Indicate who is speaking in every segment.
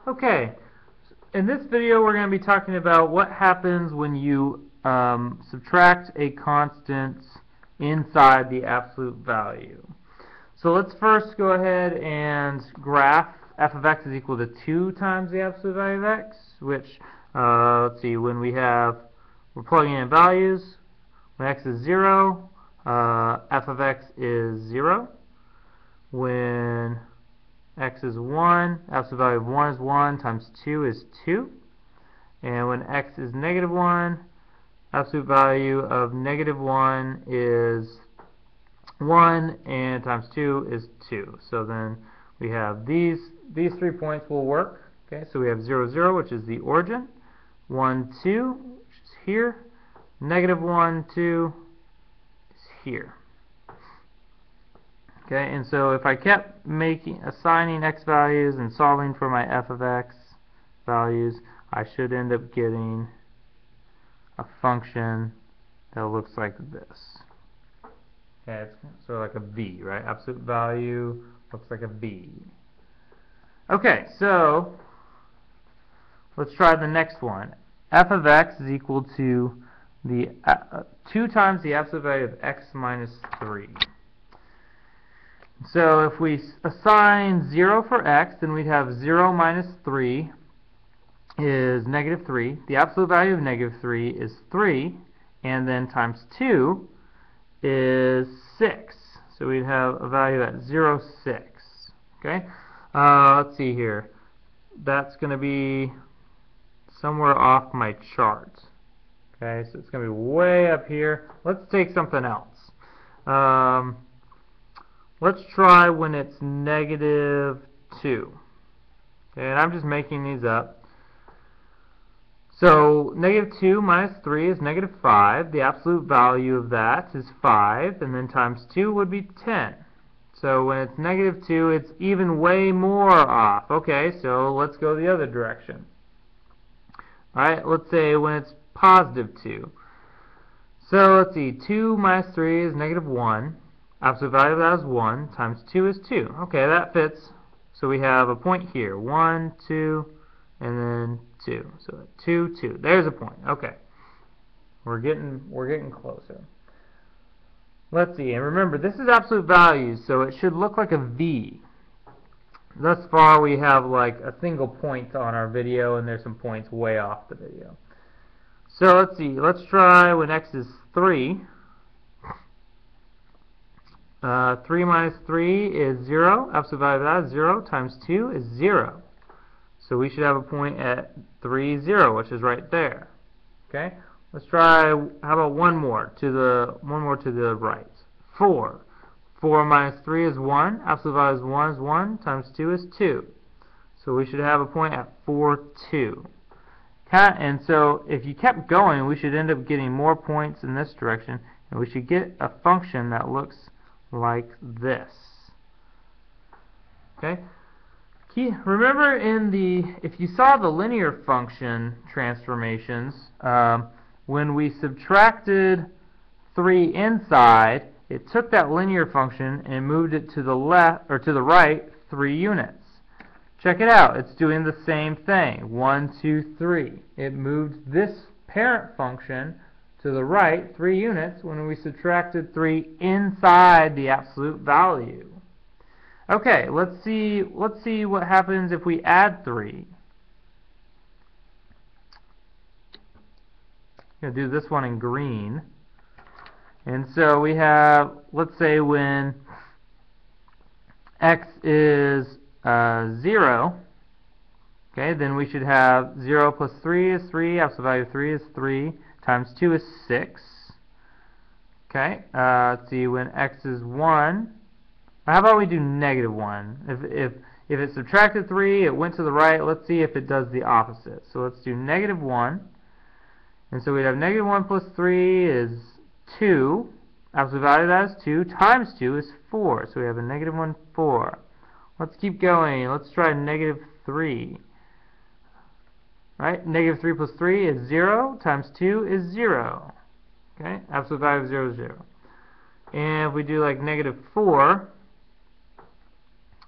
Speaker 1: Okay, in this video we're going to be talking about what happens when you subtract a constant inside the absolute value. So let's first go ahead and graph f of x is equal to 2 times the absolute value of x, which, let's see, when we're plugging in values, when x is 0, f of x is 0. When x is 1, absolute value of 1 is 1 times 2 is 2. And when x is negative 1, absolute value of negative 1 is 1, and times 2 is 2. So then we have these 3 points will work. Okay, so we have 0, 0, which is the origin, 1, 2, which is here, negative 1, 2 is here. Okay, and so if I kept assigning x values and solving for my f of x values, I should end up getting a function that looks like this. Okay, it's sort of like a v, right? Absolute value looks like a v. Okay, so let's try the next one. F of x is equal to the 2 times the absolute value of x minus 3. So if we assign 0 for x, then we'd have 0 minus 3 is negative 3. The absolute value of negative 3 is 3, and then times 2 is 6. So we'd have a value at 0, 6. Okay? Let's see here. That's going to be somewhere off my chart. Okay, so it's going to be way up here. Let's take something else. Let's try when it's negative 2. Okay, and I'm just making these up. So negative 2 minus 3 is negative 5. The absolute value of that is 5, and then times 2 would be 10. So when it's negative 2, it's even way more off. Okay, so let's go the other direction. Alright, let's say when it's positive 2. So let's see, 2 minus 3 is negative 1. Absolute value of that is 1, times 2 is 2. Okay, that fits. So we have a point here. 1, 2, and then 2. So 2, 2. There's a point. Okay. We're getting closer. Let's see. And remember, this is absolute values, so it should look like a V. Thus far, we have like a single point on our video, and there's some points way off the video. So let's see. Let's try when x is 3. 3 minus 3 is 0. Absolute value of that is 0. Times 2 is 0. So we should have a point at 3, 0, which is right there. Okay. Let's try. How about one more to the right? 4. 4 minus 3 is 1. Absolute value is 1. Times 2 is 2. So we should have a point at 4, 2. And so if you kept going, we should end up getting more points in this direction, and we should get a function that looks like this. Okay. Remember if you saw the linear function transformations, when we subtracted 3 inside, it took that linear function and moved it to the left or to the right 3 units. Check it out. It's doing the same thing. 1, 2, 3. It moved this parent function to the right 3 units when we subtracted 3 inside the absolute value. Okay, let's see what happens if we add 3. I'm going to do this one in green. And so we have, let's say when x is 0, okay, then we should have 0 plus 3 is 3, absolute value of 3 is 3, times 2 is 6. Okay, let's see, when x is 1, how about we do negative 1? If it subtracted 3, it went to the right, let's see if it does the opposite. So let's do negative 1. And so we'd have negative 1 plus 3 is 2. Absolute value of that is 2. Times 2 is 4. So we have a negative 1, 4. Let's keep going. Let's try negative 3. Right? Negative 3 plus 3 is 0. Times 2 is 0. Okay? Absolute value of 0 is 0. And if we do like negative 4,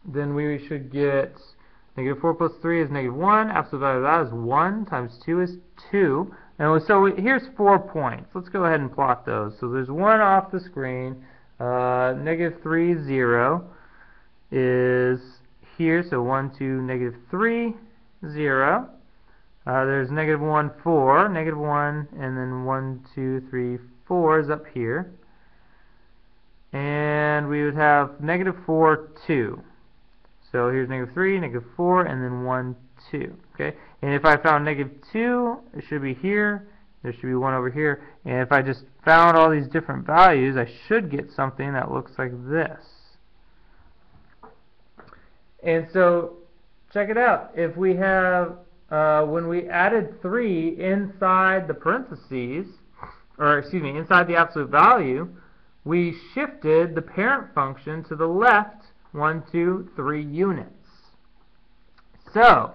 Speaker 1: then we should get Negative 4 plus 3 is negative 1. Absolute value of that is 1 times 2 is 2. And so here's 4 points. Let's go ahead and plot those. So there's 1 off the screen. Negative 3, 0 is here. So 1, 2, negative 3, 0. There's negative 1, 4, negative 1, and then 1, 2, 3, 4 is up here. And we would have negative 4, 2. So here's negative 3, negative 4, and then 1, 2. Okay? And if I found negative 2, it should be here. There should be 1 over here. And if I just found all these different values, I should get something that looks like this. And so, check it out. If we have, when we added 3 inside the parentheses, or excuse me, inside the absolute value, we shifted the parent function to the left 1, 2, 3 units. So,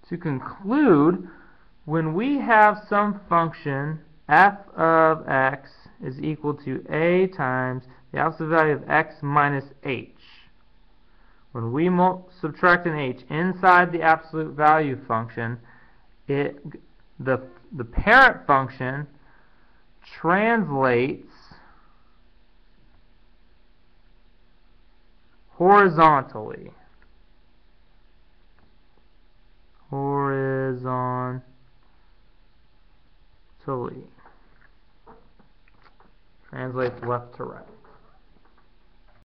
Speaker 1: to conclude, when we have some function f of x is equal to a times the absolute value of x minus h, when we subtract an h inside the absolute value function, the parent function translates horizontally. Translates left to right.